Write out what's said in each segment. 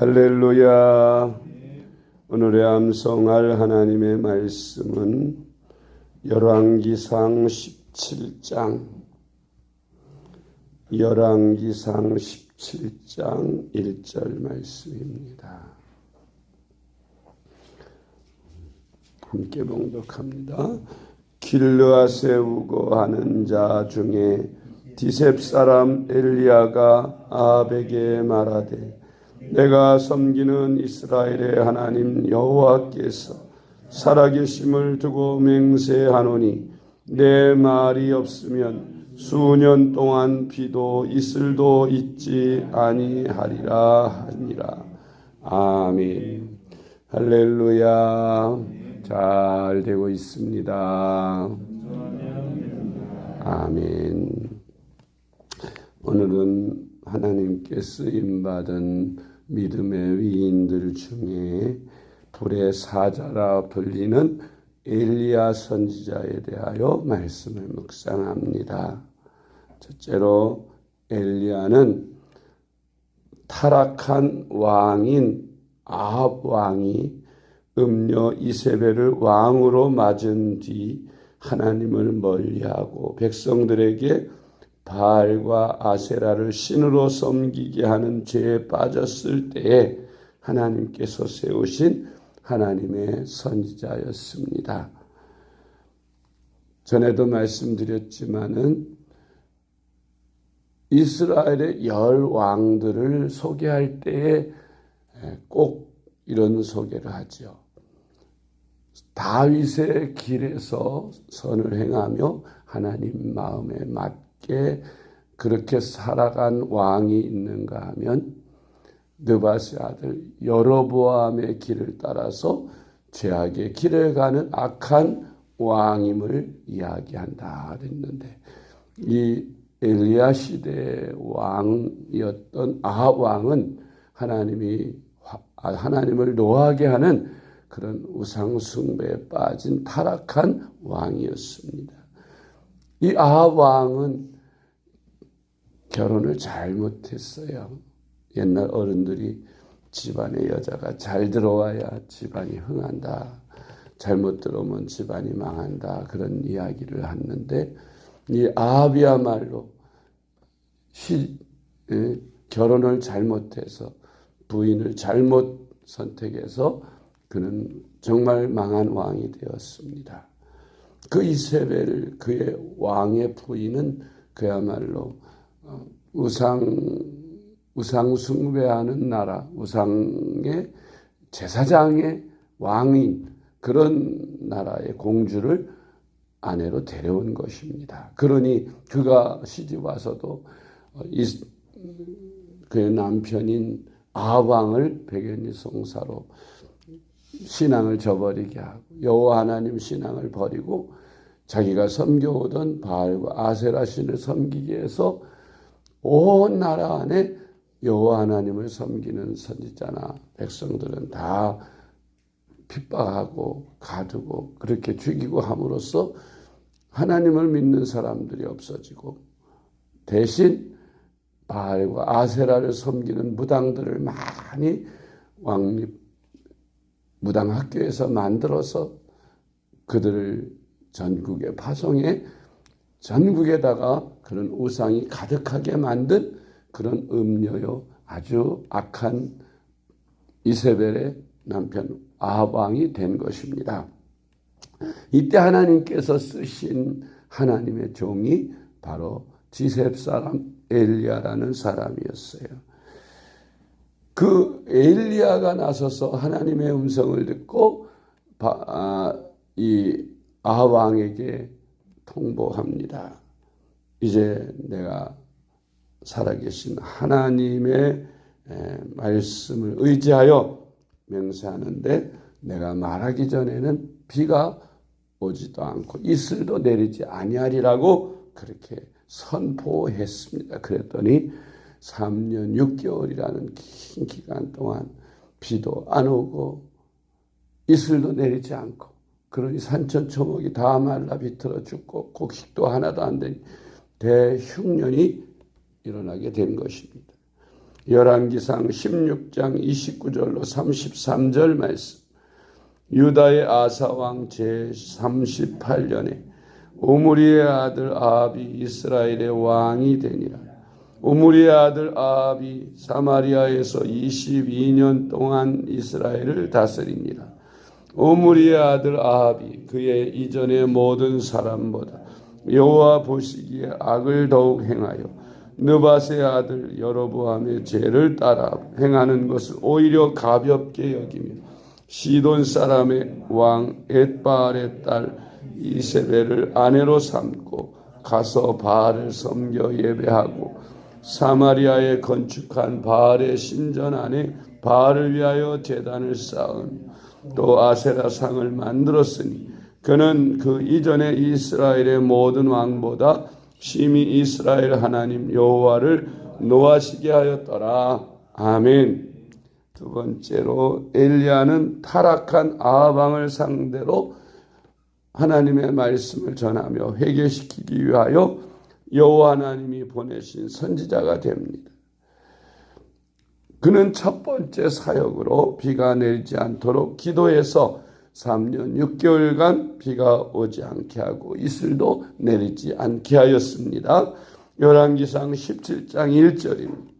할렐루야. 오늘의 암송할 하나님의 말씀은 열왕기상 17장 1절 말씀입니다. 함께 봉독합니다. 길르아 세우고 하는 자 중에 디셉 사람 엘리야가 아합에게 말하되 내가 섬기는 이스라엘의 하나님 여호와께서 살아계심을 두고 맹세하노니 내 말이 없으면 수년 동안 비도 이슬도 있지 아니하리라 하니라. 아멘. 할렐루야. 잘 되고 있습니다. 아멘. 오늘은 하나님께 쓰임받은 믿음의 위인들 중에 불의 사자라 불리는 엘리야 선지자에 대하여 말씀을 묵상합니다. 첫째로 엘리야는 타락한 왕인 아합 왕이 음녀 이세벨을 왕으로 맞은 뒤 하나님을 멀리하고 백성들에게 바알과 아세라를 신으로 섬기게 하는 죄에 빠졌을 때에 하나님께서 세우신 하나님의 선지자였습니다. 전에도 말씀드렸지만은 이스라엘의 10왕들을 소개할 때에 꼭 이런 소개를 하죠. 다윗의 길에서 선을 행하며 하나님 마음에 맞게 그렇게 살아간 왕이 있는가 하면 느바스의 아들 여로보암의 길을 따라서 죄악의 길을 가는 악한 왕임을 이야기한다 그랬는데, 이 엘리야 시대의 왕이었던 아합 왕은 하나님을 노하게 하는 그런 우상 숭배에 빠진 타락한 왕이었습니다. 이 아합 왕은 결혼을 잘못했어요. 옛날 어른들이 집안에 여자가 잘 들어와야 집안이 흥한다, 잘못 들어오면 집안이 망한다, 그런 이야기를 하는데, 이 아합이야말로 결혼을 잘못해서 부인을 잘못 선택해서 그는 정말 망한 왕이 되었습니다. 그 이세벨, 그의 왕의 부인은 그야말로 우상 숭배하는 나라, 우상의 제사장의 왕인 그런 나라의 공주를 아내로 데려온 것입니다. 그러니 그가 시집 와서도 그의 남편인 아합 왕을 백연이송사로 신앙을 저버리게 하고 여호와 하나님 신앙을 버리고 자기가 섬겨오던 바알과 아세라 신을 섬기게 해서 온 나라 안에 여호와 하나님을 섬기는 선지자나 백성들은 다 핍박하고 가두고 그렇게 죽이고 함으로써 하나님을 믿는 사람들이 없어지고 대신 바알과 아세라를 섬기는 무당들을 많이 무당학교에서 만들어서 그들을 전국에 파송해 전국에다가 그런 우상이 가득하게 만든 그런 음녀요 아주 악한 이세벨의 남편 아합 왕이 된 것입니다. 이때 하나님께서 쓰신 하나님의 종이 바로 디셉 사람 엘리야라는 사람이었어요. 그 엘리야가 나서서 하나님의 음성을 듣고 이 아합 왕에게 통보합니다. 이제 내가 살아계신 하나님의 말씀을 의지하여 맹세하는데 내가 말하기 전에는 비가 오지도 않고 이슬도 내리지 아니하리라고 그렇게 선포했습니다. 그랬더니 3년 6개월이라는 긴 기간 동안 비도 안 오고 이슬도 내리지 않고, 그러니 산천초목이 다 말라 비틀어 죽고 곡식도 하나도 안 되니 대흉년이 일어나게 된 것입니다. 열왕기상 16장 29절로 33절 말씀. 유다의 아사왕 제38년에 오므리의 아들 아합이 이스라엘의 왕이 되니라. 오므리의 아들 아합이 사마리아에서 22년 동안 이스라엘을 다스리니라. 오므리의 아들 아합이 그의 이전의 모든 사람보다 여호와 보시기에 악을 더욱 행하여 느밧의 아들 여로보암의 죄를 따라 행하는 것을 오히려 가볍게 여기며 시돈 사람의 왕 엣바알의 딸 이세벨을 아내로 삼고 가서 바알을 섬겨 예배하고 사마리아에 건축한 바알의 신전 안에 바알을 위하여 제단을 쌓으며 또 아세라 상을 만들었으니 그는 그 이전에 이스라엘의 모든 왕보다 심히 이스라엘 하나님 여호와를 노하시게 하였더라. 아멘. 두 번째로 엘리야는 타락한 아합 왕을 상대로 하나님의 말씀을 전하며 회개시키기 위하여 여호와 하나님이 보내신 선지자가 됩니다. 그는 첫 번째 사역으로 비가 내리지 않도록 기도해서 3년 6개월간 비가 오지 않게 하고 이슬도 내리지 않게 하였습니다. 열왕기상 17장 1절입니다.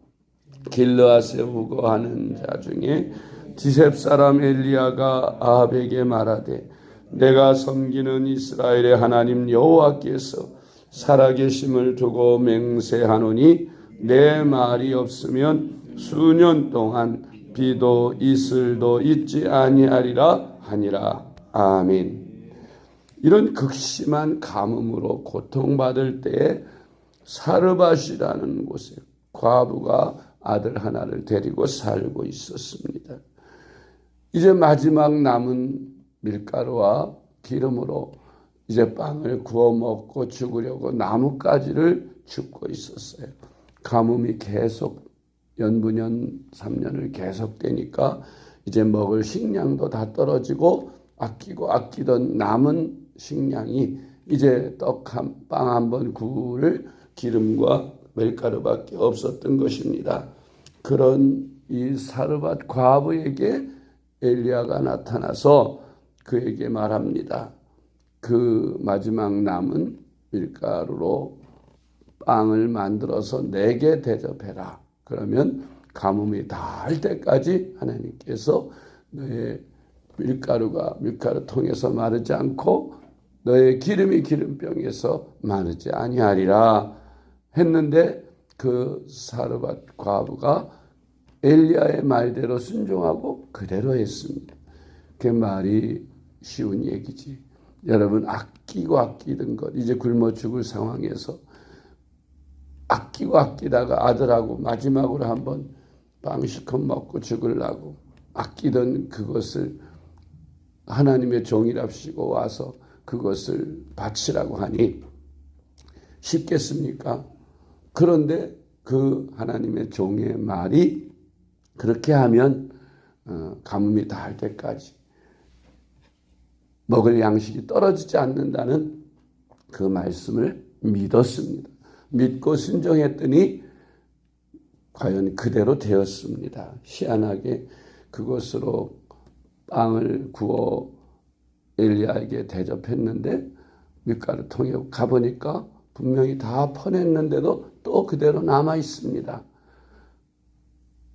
길르앗에 우거하는 자 중에 디셉 사람 엘리야가 아합에게 말하되 내가 섬기는 이스라엘의 하나님 여호와께서 살아계심을 두고 맹세하노니 내 말이 없으면 수년 동안 비도 이슬도 있지 아니하리라 하니라. 아멘. 이런 극심한 가뭄으로 고통받을 때에 사르밧이라는 곳에 과부가 아들 하나를 데리고 살고 있었습니다. 이제 마지막 남은 밀가루와 기름으로 이제 빵을 구워 먹고 죽으려고 나뭇가지를 줍고 있었어요. 가뭄이 계속 연분년 3년을 계속되니까 이제 먹을 식량도 다 떨어지고 아끼던 남은 식량이 이제 빵 한 번 구울 기름과 밀가루밖에 없었던 것입니다. 그런 이 사르밧 과부에게 엘리야가 나타나서 그에게 말합니다. 그 마지막 남은 밀가루로 빵을 만들어서 내게 대접해라. 그러면 가뭄이 닿을 때까지 하나님께서 너의 밀가루통에서 마르지 않고 너의 기름이 기름병에서 마르지 아니하리라 했는데 그 사르밧 과부가 엘리야의 말대로 순종하고 그대로 했습니다. 그 말이 쉬운 얘기지. 여러분 아끼던 것 이제 굶어 죽을 상황에서 아끼다가 아들하고 마지막으로 한번 빵 실컷 먹고 죽으려고 아끼던 그것을 하나님의 종이랍시고 와서 그것을 바치라고 하니 쉽겠습니까? 그런데 그 하나님의 종의 말이 그렇게 하면 가뭄이 닿을 때까지 먹을 양식이 떨어지지 않는다는 그 말씀을 믿었습니다. 믿고 순종했더니 과연 그대로 되었습니다. 희한하게 그것으로 빵을 구워 엘리야에게 대접했는데 밀가루통에 가보니까 분명히 다 퍼냈는데도 또 그대로 남아 있습니다.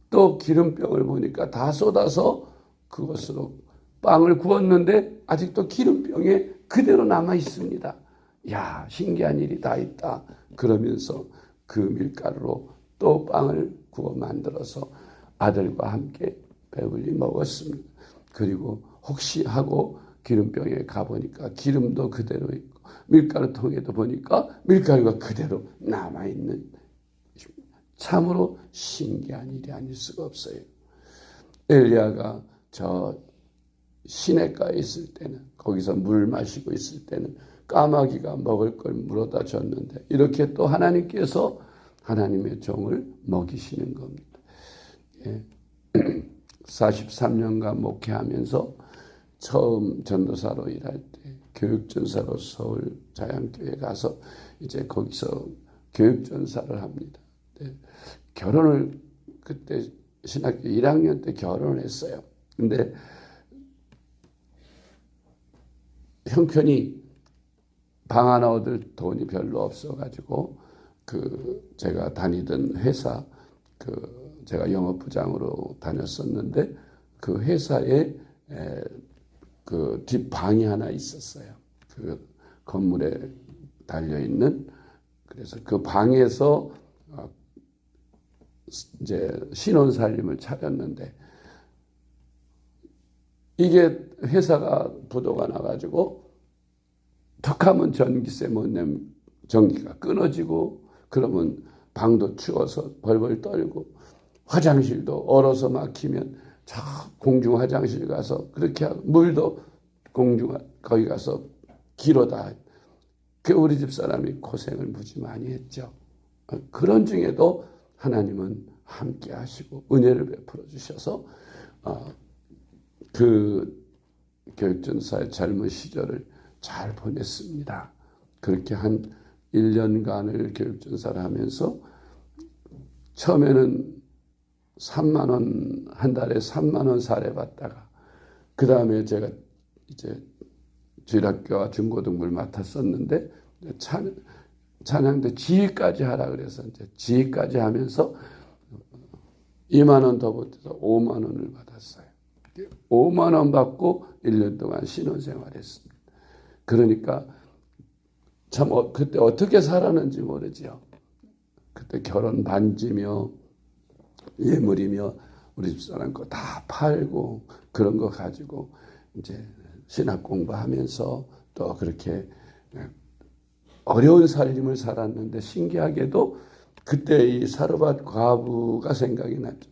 또 기름병을 보니까 다 쏟아서 그것으로 빵을 구웠는데 아직도 기름병에 그대로 남아 있습니다. 야, 신기한 일이 다 있다. 그러면서 그 밀가루로 또 빵을 구워 만들어서 아들과 함께 배불리 먹었습니다. 그리고 혹시 하고 기름병에 가보니까 기름도 그대로 있고 밀가루통에도 보니까 밀가루가 그대로 남아있는 참으로 신기한 일이 아닐 수가 없어요. 엘리야가 저 시냇가에 있을 때는 거기서 물 마시고 있을 때는 까마귀가 먹을 걸 물어다 줬는데 이렇게 또 하나님께서 하나님의 종을 먹이시는 겁니다. 예. 43년간 목회하면서 처음 전도사로 일할 때 교육전사로 서울 자양교회 가서 이제 거기서 교육전사를 합니다. 네. 결혼을 그때 신학교 1학년 때 결혼을 했어요. 근데 형편이 방 하나 얻을 돈이 별로 없어가지고 제가 다니던 회사 제가 영업부장으로 다녔었는데 그 회사에 그 뒷방이 하나 있었어요. 그 건물에 달려 있는. 그래서 그 방에서 이제 신혼살림을 차렸는데 이게 회사가 부도가 나가지고 툭하면 전기세 못 내면 전기가 끊어지고 그러면 방도 추워서 벌벌 떨고 화장실도 얼어서 막히면 저 공중 화장실 가서 그렇게 하고 물도 공중 거기 가서 기로다. 우리 집 사람이 고생을 무지 많이 했죠. 그런 중에도 하나님은 함께 하시고 은혜를 베풀어 주셔서 그 교육전사의 젊은 시절을 잘 보냈습니다. 그렇게 한 1년간을 교육전사를 하면서 처음에는 3만 원, 한 달에 3만 원 사례받다가 그 다음에 제가 이제 주일학교와 중고등부를 맡았었는데 찬양대 지휘까지 하라 그래서 이제 지휘까지 하면서 2만 원 더 붙여서 5만 원을 받았어요. 5만 원 받고 1년 동안 신혼생활했습니다. 그러니까 참 그때 어떻게 살았는지 모르지요. 그때 결혼 반지며 예물이며 우리 집사람 거 다 팔고 그런 거 가지고 이제 신학 공부하면서 또 그렇게 어려운 삶을 살았는데 신기하게도 그때 이 사르밧 과부가 생각이 났죠.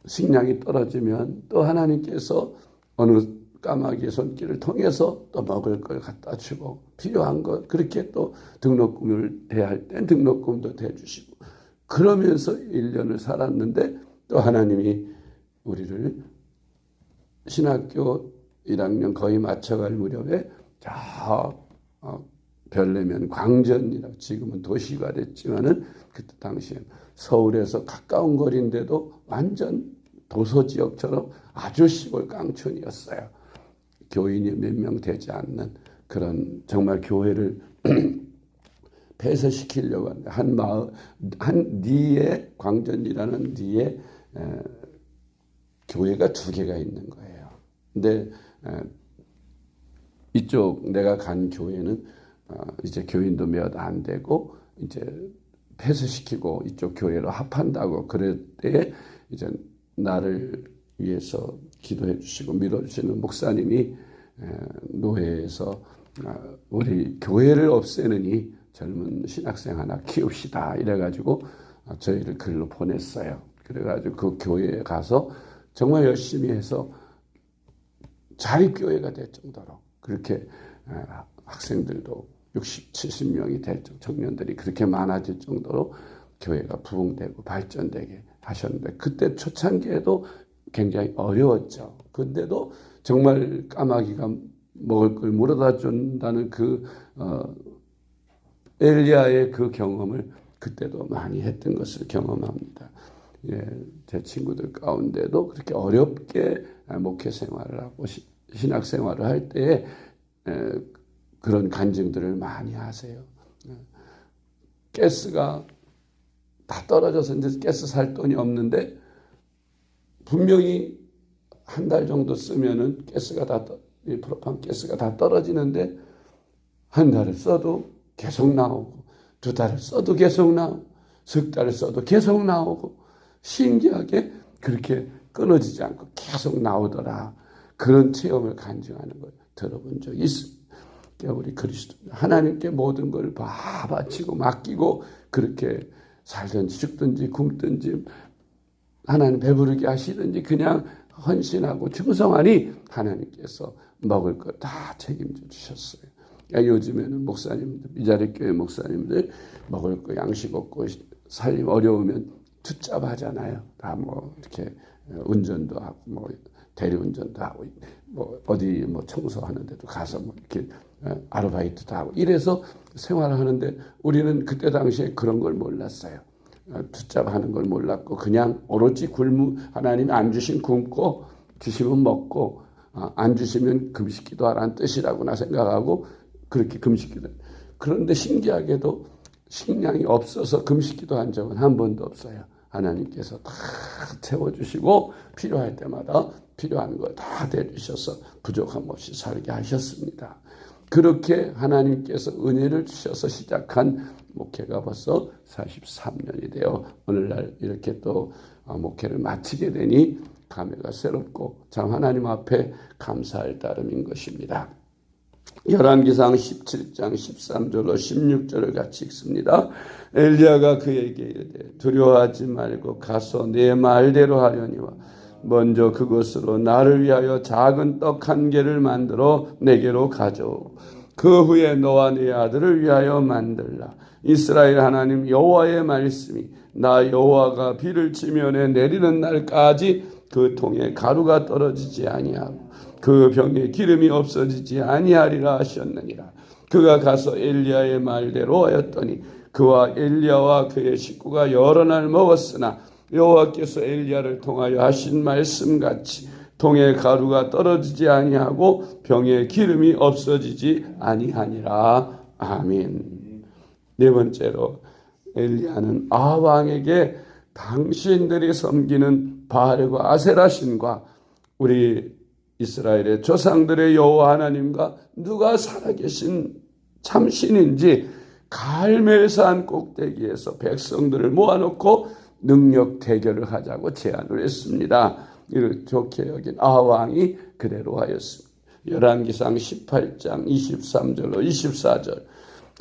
식량이 떨어지면 또 하나님께서 어느 까마귀의 손길을 통해서 또 먹을 걸 갖다 주고 필요한 것 그렇게 또 등록금을 대할 땐 등록금도 대주시고 그러면서 1년을 살았는데 또 하나님이 우리를 신학교 1학년 거의 마쳐갈 무렵에 별내면 광전이라고 지금은 도시가 됐지만은 그때 당시에 서울에서 가까운 거리인데도 완전 도서지역처럼 아주 시골 깡촌이었어요. 교인이 몇 명 되지 않는 그런 정말 교회를 폐쇄시키려고 하는데 한 니에 광전이라는 니에 교회가 2개가 있는 거예요. 근데 이쪽 내가 간 교회는 이제 교인도 몇 안 되고 이제 폐쇄시키고 이쪽 교회로 합한다고 그럴 때 이제 나를 위해서 기도해 주시고 밀어주시는 목사님이 노회에서 우리 교회를 없애느니 젊은 신학생 하나 키웁시다 이래가지고 저희를 글로 보냈어요. 그래가지고 그 교회에 가서 정말 열심히 해서 자립교회가 될 정도로 그렇게 학생들도 60, 70명이 될 청년들이 그렇게 많아질 정도로 교회가 부흥되고 발전되게 하셨는데 그때 초창기에도 굉장히 어려웠죠. 근데도 정말 까마귀가 먹을 걸 물어다 준다는 엘리야의 그 경험을 그때도 많이 했던 것을 경험합니다. 제 친구들 가운데도 그렇게 어렵게 목회 생활을 하고 신학 생활을 할 때에 그런 간증들을 많이 하세요. 가스가 다 떨어져서 이제 가스 살 돈이 없는데 분명히 한 달 정도 쓰면은 프로판 가스가 다 떨어지는데 한 달을 써도 계속 나오고 2달을 써도 계속 나오고 3달을 써도 계속 나오고 신기하게 그렇게 끊어지지 않고 계속 나오더라. 그런 체험을 간증하는 걸 들어본 적이 있습니다. 우리 그리스도 하나님께 모든 걸 다 바치고 맡기고 그렇게 살든지 죽든지 굶든지 하나님 배부르게 하시든지 그냥 헌신하고 충성하니 하나님께서 먹을 걸 다 책임져 주셨어요. 요즘에는 목사님들, 미자립 교회 목사님들 먹을 거 양식 없고 살림 어려우면 투잡하잖아요. 다 이렇게 운전도 하고 대리운전도 하고 어디 청소하는 데도 가서 이렇게 아르바이트도 하고 이래서 생활을 하는데 우리는 그때 당시에 그런 걸 몰랐어요. 투잡하는 걸 몰랐고 그냥 오로지 하나님이 안 주신 굶고 주시면 먹고 안 주시면 금식기도 하라는 뜻이라고나 생각하고 그렇게 금식기도. 그런데 신기하게도 식량이 없어서 금식기도 한 적은 한 번도 없어요. 하나님께서 다 채워주시고 필요할 때마다 필요한 걸 다 대주셔서 부족함 없이 살게 하셨습니다. 그렇게 하나님께서 은혜를 주셔서 시작한 목회가 벌써 43년이 되어 오늘날 이렇게 또 목회를 마치게 되니 감회가 새롭고 참 하나님 앞에 감사할 따름인 것입니다. 열왕기상 17장 13절로 16절을 같이 읽습니다. 엘리야가 그에게 이르되 두려워하지 말고 가서 내 말대로 하려니와 먼저 그것으로 나를 위하여 작은 떡 한 개를 만들어 내게로 가져오고 그 후에 너와 네 아들을 위하여 만들라. 이스라엘 하나님 여호와의 말씀이 나 여호와가 비를 지면에 내리는 날까지 그 통에 가루가 떨어지지 아니하고 그 병에 기름이 없어지지 아니하리라 하셨느니라. 그가 가서 엘리야의 말대로 하였더니 그와 엘리야와 그의 식구가 여러 날 먹었으나 여호와께서 엘리야를 통하여 하신 말씀같이 통에 가루가 떨어지지 아니하고 병에 기름이 없어지지 아니하니라. 아멘. 네 번째로 엘리야는 아왕에게 당신들이 섬기는 바알과 아세라 신과 우리 이스라엘의 조상들의 여호와 하나님과 누가 살아계신 참신인지 갈멜산 꼭대기에서 백성들을 모아놓고 능력 대결을 하자고 제안을 했습니다. 이를 좋게 여긴 아왕이 그대로 하였습니다. 열왕기상 18장 23절로 24절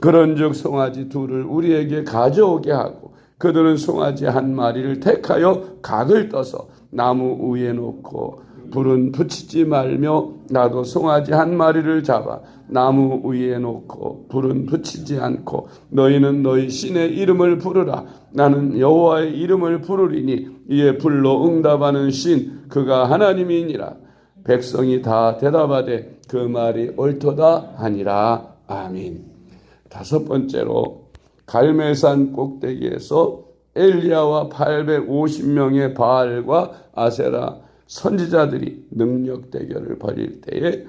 그런즉 송아지 둘을 우리에게 가져오게 하고 그들은 송아지 한 마리를 택하여 각을 떠서 나무 위에 놓고 불은 붙이지 말며 나도 송아지 한 마리를 잡아 나무 위에 놓고 불은 붙이지 않고 너희는 너희 신의 이름을 부르라. 나는 여호와의 이름을 부르리니 이에 불로 응답하는 신 그가 하나님이니라. 백성이 다 대답하되 그 말이 옳도다 하니라. 아멘. 다섯 번째로 갈멜산 꼭대기에서 엘리야와 850명의 바알과 아세라 선지자들이 능력 대결을 벌일 때에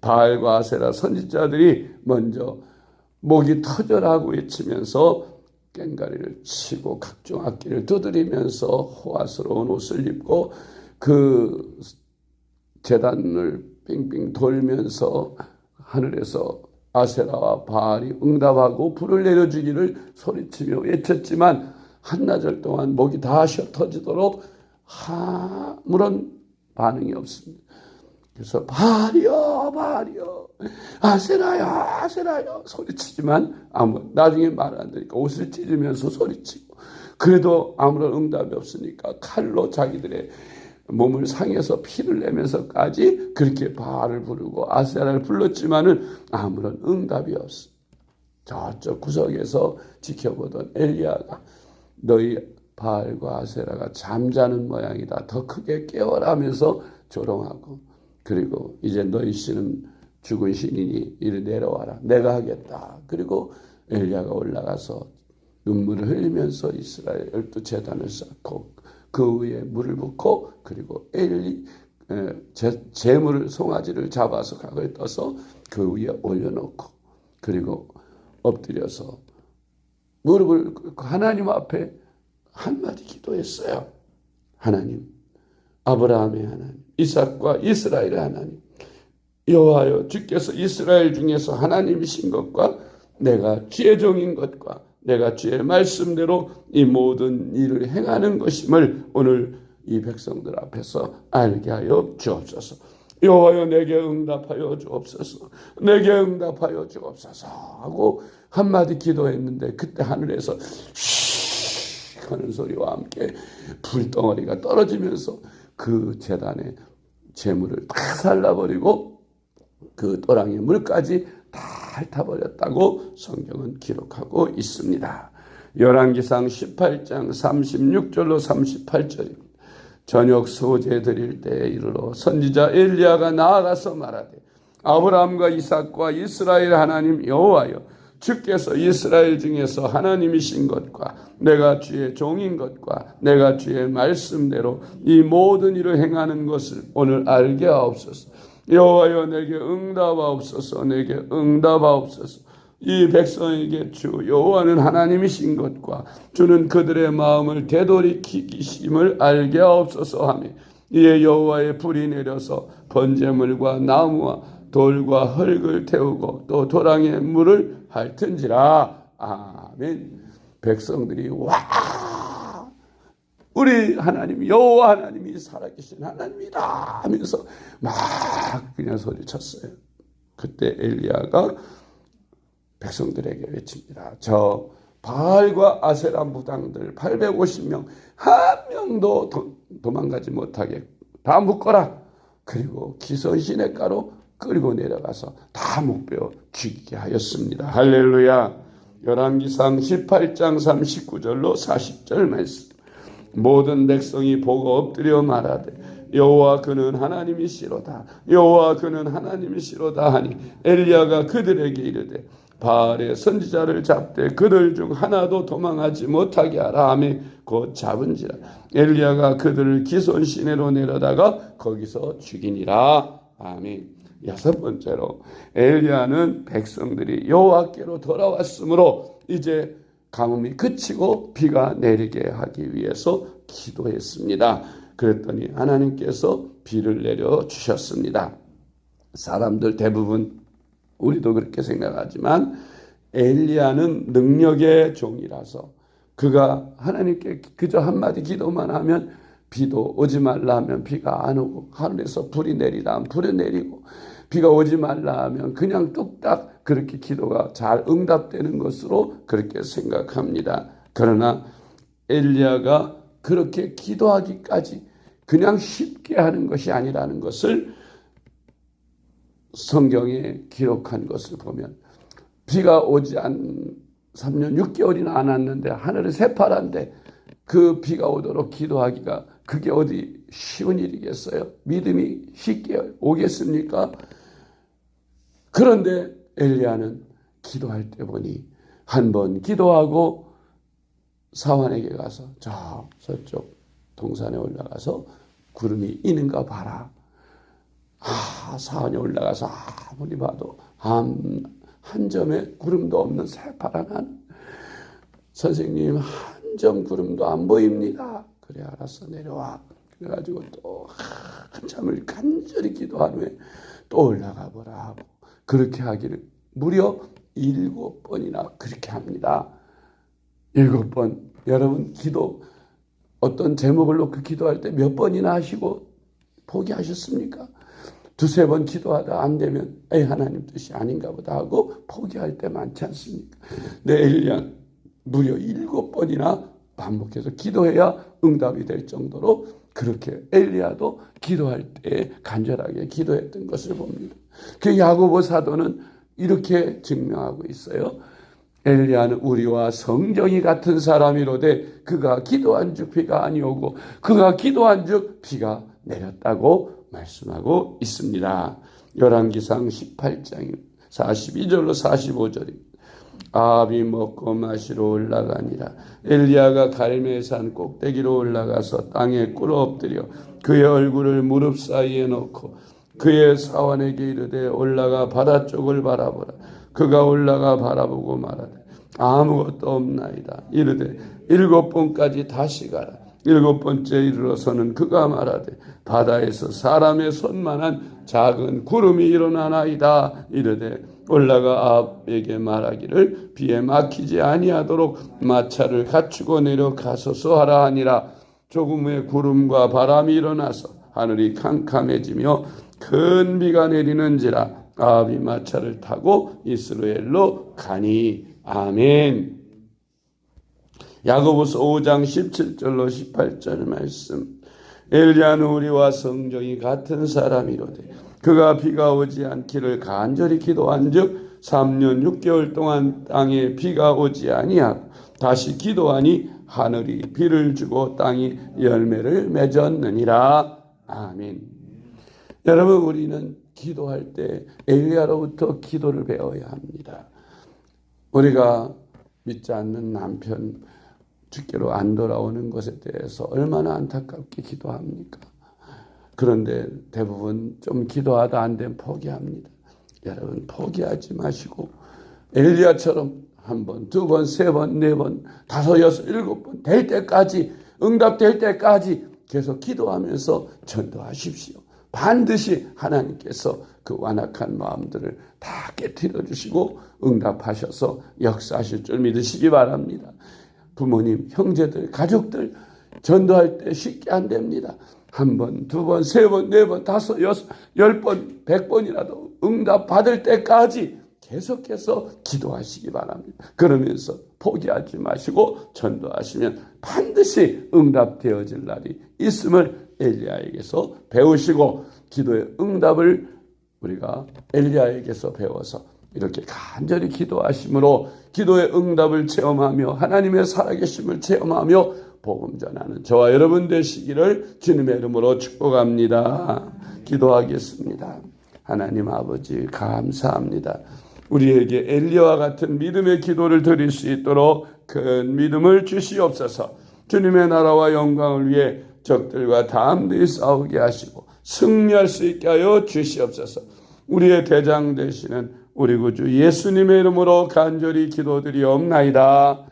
바알과 아세라 선지자들이 먼저 목이 터져라고 외치면서 꽹과리를 치고 각종 악기를 두드리면서 호화스러운 옷을 입고 그 제단을 빙빙 돌면서 하늘에서 아세라와 바알이 응답하고 불을 내려주기를 소리치며 외쳤지만 한나절 동안 목이 다 쉬어 터지도록 아무런 반응이 없습니다. 그래서 바알이여 바알이여 아세라여 아세라여 소리치지만 나중에 말 안 되니까 옷을 찢으면서 소리치고 그래도 아무런 응답이 없으니까 칼로 자기들의 몸을 상해서 피를 내면서까지 그렇게 바알을 부르고 아세라를 불렀지만은 아무런 응답이 없습니다. 저쪽 구석에서 지켜보던 엘리야가 너희 바알과 아세라가 잠자는 모양이다. 더 크게 깨워라 하면서 조롱하고 그리고 이제 너희 신은 죽은 신이니 이리 내려와라. 내가 하겠다. 그리고 엘리야가 올라가서 눈물을 흘리면서 이스라엘 12제단을 쌓고 그 위에 물을 붓고 그리고 재물을 송아지를 잡아서 각을 떠서 그 위에 올려놓고 그리고 엎드려서 무릎을 꿇고 하나님 앞에 한마디 기도했어요. 하나님, 아브라함의 하나님, 이삭과 이스라엘의 하나님, 여호와여 주께서 이스라엘 중에서 하나님이신 것과 내가 주의 종인 것과 내가 주의 말씀대로 이 모든 일을 행하는 것임을 오늘 이 백성들 앞에서 알게 하여 주옵소서. 여호와여 내게 응답하여 주옵소서. 내게 응답하여 주옵소서 하고 한마디 기도했는데 그때 하늘에서 쉬 하는 소리와 함께 불덩어리가 떨어지면서 그 제단의 재물을 다 살라버리고 그 또랑의 물까지 다 핥아버렸다고 성경은 기록하고 있습니다. 열왕기상 18장 36절로 38절입니다. 저녁 소제 드릴 때에 이르러 선지자 엘리야가 나아가서 말하되 아브라함과 이삭과 이스라엘 하나님 여호와여 주께서 이스라엘 중에서 하나님이신 것과 내가 주의 종인 것과 내가 주의 말씀대로 이 모든 일을 행하는 것을 오늘 알게 하옵소서. 여호와여 내게 응답하옵소서. 내게 응답하옵소서. 이 백성에게 주 여호와는 하나님이신 것과 주는 그들의 마음을 되돌이키심을 알게 하옵소서 하며 이에 여호와의 불이 내려서 번제물과 나무와 돌과 흙을 태우고 또 도랑에 물을 핥은지라. 아멘. 백성들이 와 우리 하나님 여호와 하나님이 살아계신 하나님이다 하면서 막 그냥 소리쳤어요. 그때 엘리야가 백성들에게 외칩니다. 저 바알과 아세라 무당들 850명 한 명도 도망가지 못하게 다 묶어라. 그리고 기선 시냇가로 끌고 내려가서 다 목베어 죽이게 하였습니다. 할렐루야. 열왕기상 18장 39절로 40절 말씀. 모든 백성이 보고 엎드려 말하되 여호와 그는 하나님이시로다. 여호와 그는 하나님이시로다 하니 엘리야가 그들에게 이르되 바알의 선지자를 잡되 그들 중 하나도 도망하지 못하게 하라 하며 곧 잡은지라. 엘리야가 그들을 기손 시내로 내려다가 거기서 죽이니라. 아멘. 여섯 번째로 엘리야는 백성들이 여호와께로 돌아왔으므로 이제 가뭄이 그치고 비가 내리게 하기 위해서 기도했습니다. 그랬더니 하나님께서 비를 내려주셨습니다. 사람들 대부분 우리도 그렇게 생각하지만 엘리야는 능력의 종이라서 그가 하나님께 그저 한마디 기도만 하면 비도 오지 말라 하면 비가 안 오고 하늘에서 불이 내리라 하면 불이 내리고 비가 오지 말라 하면 그냥 뚝딱 그렇게 기도가 잘 응답되는 것으로 그렇게 생각합니다. 그러나 엘리야가 그렇게 기도하기까지 그냥 쉽게 하는 것이 아니라는 것을 성경에 기록한 것을 보면 비가 오지 않 3년 6개월이나 안 왔는데 하늘이 새파란데 그 비가 오도록 기도하기가 그게 어디 쉬운 일이겠어요? 믿음이 쉽게 오겠습니까? 그런데 엘리야는 기도할 때 보니 한 번 기도하고 사환에게 가서 저 서쪽 동산에 올라가서 구름이 있는가 봐라. 사환에 올라가서 아무리 봐도 한 점의 구름도 없는 새파란 하늘. 선생님 한 점 구름도 안 보입니다. 그래 알았어 내려와. 그래가지고 또 한참을 간절히 기도한 후에 또 올라가 보라 하고 그렇게 하기를 무려 7번이나 그렇게 합니다. 7번. 여러분 기도 어떤 제목을 놓고 기도할 때 몇 번이나 하시고 포기하셨습니까? 2-3번 기도하다 안 되면 에이 하나님 뜻이 아닌가 보다 하고 포기할 때 많지 않습니까? 내 엘리야 무려 7번이나 반복해서 기도해야 응답이 될 정도로 그렇게 엘리야도 기도할 때 간절하게 기도했던 것을 봅니다. 그 야고보 사도는 이렇게 증명하고 있어요. 엘리야는 우리와 성정이 같은 사람이로되 그가 기도한 즉 비가 아니오고 그가 기도한 즉 비가 내렸다고 말씀하고 있습니다. 열왕기상 18장 42절로 45절입니다. 아합이 먹고 마시러 올라가니라. 엘리야가 갈멜산 꼭대기로 올라가서 땅에 꿇어 엎드려 그의 얼굴을 무릎 사이에 놓고 그의 사환에게 이르되 올라가 바다 쪽을 바라보라. 그가 올라가 바라보고 말하되 아무것도 없나이다. 이르되 7번까지 다시 가라. 7번째 이르러서는 그가 말하되 바다에서 사람의 손만한 작은 구름이 일어나나이다. 이르되 올라가 아합에게 말하기를 비에 막히지 아니하도록 마차를 갖추고 내려가소서 하라 하니라. 조금 후에 구름과 바람이 일어나서 하늘이 캄캄해지며 큰 비가 내리는지라. 아합이 마차를 타고 이스라엘로 가니. 아멘. 야고보서 5장 17절로 18절 말씀. 엘리야는 우리와 성정이 같은 사람이로되 그가 비가 오지 않기를 간절히 기도한즉 3년 6개월 동안 땅에 비가 오지 아니하고 다시 기도하니 하늘이 비를 주고 땅이 열매를 맺었느니라. 아멘. 여러분 우리는 기도할 때 엘리야로부터 기도를 배워야 합니다. 우리가 믿지 않는 남편 주께로 안 돌아오는 것에 대해서 얼마나 안타깝게 기도합니까? 그런데 대부분 좀 기도하다 안 되면 포기합니다. 여러분 포기하지 마시고 엘리야처럼 한 번, 두 번, 세 번, 네 번, 다섯, 여섯, 일곱 번 될 때까지 응답될 때까지 계속 기도하면서 전도하십시오. 반드시 하나님께서 그 완악한 마음들을 다 깨트려 주시고 응답하셔서 역사하실 줄 믿으시기 바랍니다. 부모님, 형제들, 가족들 전도할 때 쉽게 안 됩니다. 한 번, 두 번, 세 번, 네 번, 다섯, 여섯, 10번, 100번이라도 응답 받을 때까지 계속해서 기도하시기 바랍니다. 그러면서 포기하지 마시고 전도하시면 반드시 응답되어질 날이 있음을 엘리야에게서 배우시고 기도의 응답을 우리가 엘리야에게서 배워서 이렇게 간절히 기도하심으로 기도의 응답을 체험하며 하나님의 살아계심을 체험하며 복음 전하는 저와 여러분 되시기를 주님의 이름으로 축복합니다. 기도하겠습니다. 하나님 아버지 감사합니다. 우리에게 엘리야와 같은 믿음의 기도를 드릴 수 있도록 큰 믿음을 주시옵소서. 주님의 나라와 영광을 위해 적들과 담대히 싸우게 하시고 승리할 수 있게 하여 주시옵소서. 우리의 대장 되시는 우리 구주 예수님의 이름으로 간절히 기도드리옵나이다.